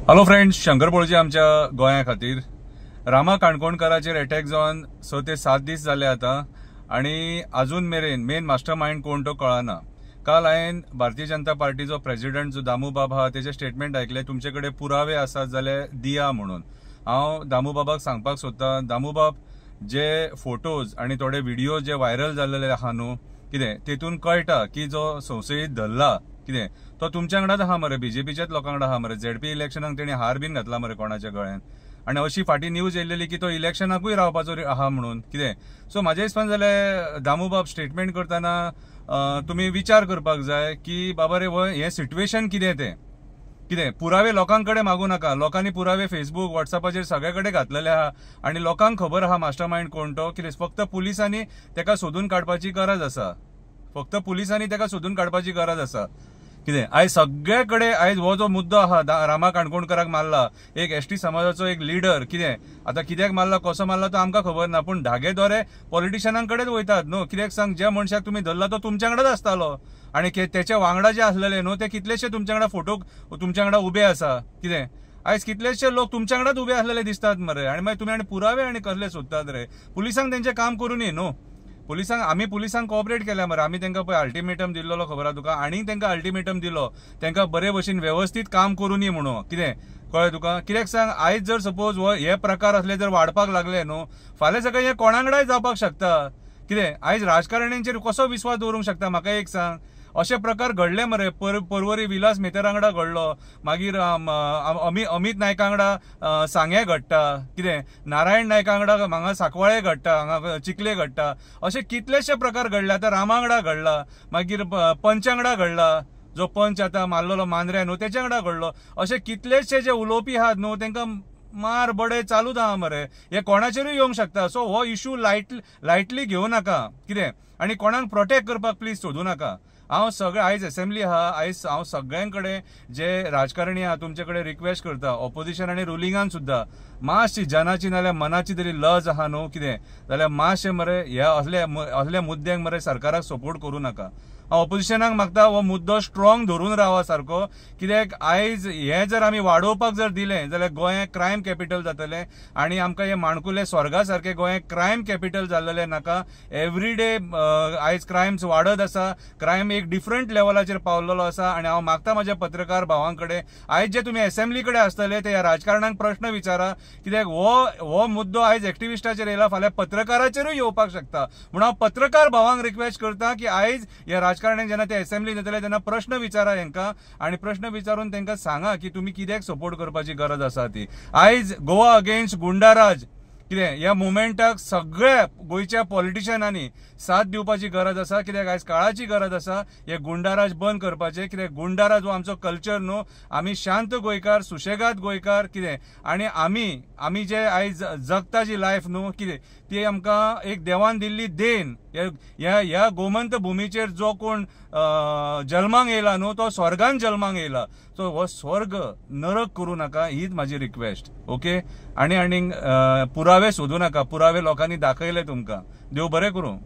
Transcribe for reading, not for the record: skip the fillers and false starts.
Hello friends, Shankar बोळजी आमच्या गोंया खातीर रामा काणकोणकाराचेर अटॅक जावन 6 ते 7 दीस जाले आता आणि अजून मेरेन मेन मास्टर माइंड कोण तो कळना। काल हांवें भारतीय जनता पार्टीचो प्रेसिडेंट जो दामू बाब हा तेजे स्टेटमेंट ऐकले, तुमचे कडेन पुरावे आसात जाल्यार दिया म्हणून। हांव दामू बाबाक सांगपाक सोदतां, दामू बाब जे फोटोज आणि थोडे व्हिडिओ जे व्हायरल जाल्ले आहा न्हू, कितें तेतून कळटा की जो संसदेत धरला कितें तो तुमच्या वांगडाच आहा मरे, बीजेपीच्याच लोकां वांगडा आहा मरे। झेडपी इलेक्शनाक तेणी हार बीन घातला मरे कोणाच्या गळ्यान, आणि अशी फाटी न्यूज येयलेली की तो इलेक्शनाकूय रावपाचो आहा म्हणून कितें। सो म्हाजे हिसपान जाल्यार दामू बाब स्टेटमेंट करतना तुम्ही विचार करपाक जाय की बाबा रे हे सिच्युएशन कितें तें कितें। पुरावे लोकांकडे मागू नका, लोकांनी पुरावे फेसबुक व्हॉट्सअपाचेर सगळे कडेन घातलेले आहा आणि लोकांक खबर आहा मास्टर माइंड कोण तो कितें। फक्त पुलिसांनी तेका सोदून काडपाची गरज आसा, फक्त पुलिसांनी तेका सोदून काडपाची गरज आसा कितें। आयज सगळे कडेन आयज हो जो मुद्दो आहा रामा काणकोणकाराक मारला, एक एसटी समाजाचो एक लीडर कितें, आता कित्याक मारला कसो मारला तो आमकां खबर ना, पण धागेदोरे पॉलिटिशियनांकडेच वयतात न्हू। कित्याक सांग, ज्या मनशाक तुम्ही धरला तो तुमच्या वांगडाच आसतालो आणि त्याच्या वांगडा जे आसलेले न्हू ते कितलेशे तुमच्या वांगडा फोटो तुमच्या वांगडा उबे आसा कितें। आयज कितलेशे लोक तुमच्या वांगडाच उबे आसलेले दिसतात मरे, आणि मागीर तुम्ही पुरावे आणि कसले सोदतात रे। पुलिसांक तेंचें काम करूं न्ही न्हू, आम्ही पुलिसांक कोऑपरेट केल्या मरे। आम्ही त्यांना पळय अल्टिमेटम दिल्लो, खबर आहा तुका, आणि त्यांना अल्टिमेटम दिलो त्यांना बरे भशेन व्यवस्थित काम करूं न्ही म्हणून कितें, कळ्ळें तुका। कित्याक सांग, आयज जर सपोज हे प्रकार असले जर वाडपाक लागले न्हू, फाल्यां सकाळीं हे कोणाकडेय जावपाक शकता कितें। आयज राजकारण्यांचेर कसो विश्वास दवरूंक शकता म्हाका एक सांग। असे प्रकार घडले मरे, परवरी विलास मेतेरा वांगडा घडलो, मागीर अमित नायका वांगडा सांगे घडटा कितें, नारायण नायका वांगडा हांगा सांकवाळे घडटा, हांगा चिखले घडटा, असे कितलेशे प्रकार घडले। आता रामा वांगडा घडला, मागीर पंचा वांगडा घडला, जो पंच आता मारलेलो मांद्र्या न्हू तेच्या वांगडा घडलो। असे कितलेशे जे उलोवपी आहात न्हू तांकां मार बडे चालूच आहा मरे, हे कोणाचेरूय येवंक शकता। सो हो इश्यू लायटली घेवं नाका कितें, आणि कोणाक प्रोटेक्ट करपाक प्लीज सोदू नाका। हांव सगळे आयज असेंब्ली आहा, आयज हांव सगळ्यांकडे जे राजकारणी आहा तुमचे कडेन रिक्वेस्ट करता, ऑपोजिशन आणि रुलिंगान सुद्धा मातशी जनाची नाल्यार मनाची तरी लज आहा न्हू कितें, जाल्यार मातशे मरे ह्या असल्या मुद्द्यांक मरे सरकाराक सपोर्ट करूं नाका। हांव ऑपोजिशनाक मागता हो मुद्दो स्ट्रॉंग धरून रावा सारको, कित्याक आयज हे जर आमी वाडोवपाक जर दिलें जाल्यार गोंय क्रायम कॅपिटल जातलें, आणि आमकां हे माणकुले स्वर्गा सारखे गोंय क्रायम कॅपिटल जाल्लेलें नाका। एवरीडे आयज क्रायम्स वाडत आसा, क्रायम एक डिफरंट लेवलाचेर पावलेलो आसा, आणि हांव मागता म्हाज्या पत्रकार भावांकडे आयज जे तुम्ही असेंब्ली कडेन आसतले ते ह्या राजकारणांक प्रश्न विचारा, कित्याक हो मुद्दो आयज एक्टिविस्टाचेर येयला, फाल्यां पत्रकाराचेरूय येवपाक शकता। म्हणून हांव पत्रकार भावांक रिक्वेस्ट करता की आयज ह्या राजकारण्यांक जेन्ना ते असेंब्लीन येतले तेन्ना प्रश्न विचारा हेंकां, आणि प्रश्न विचारून तांकां सांगा की तुम्ही कित्याक सपोर्ट करपाची गरज आसा ती। आयज गोवा अगेन्स्ट गुंडाराज कितें ह्या मुवमेंटाक सगळ्या गोंयच्या पॉलिटिशियनांनी साथ दिवपाची गरज आसा, कित्याक आयज काळाची गरज आसा हे गुंडाराज बंद करपाचे। कित्याक गुंडाराज हो आमचो कल्चर न्हू, आमी शांत गोंयकार, सुशेगाद गोंयकार कितें, आणि आमी जे आयज जगता जी लायफ न्हू कितें ती आमकां एक देवान दिल्ली देण। ह्या गोमंत भुमीचेर जो कोण जल्माक येयला न्हू तो स्वर्गान जल्माक येयला। सो हो स्वर्ग नरक करूं नाका, हीच म्हाजी रिक्वेस्ट। ओके, आणि पुरावे सोदू नाका, पुरावे लोकांनी दाखयले तुमकां। देव बरें करूं।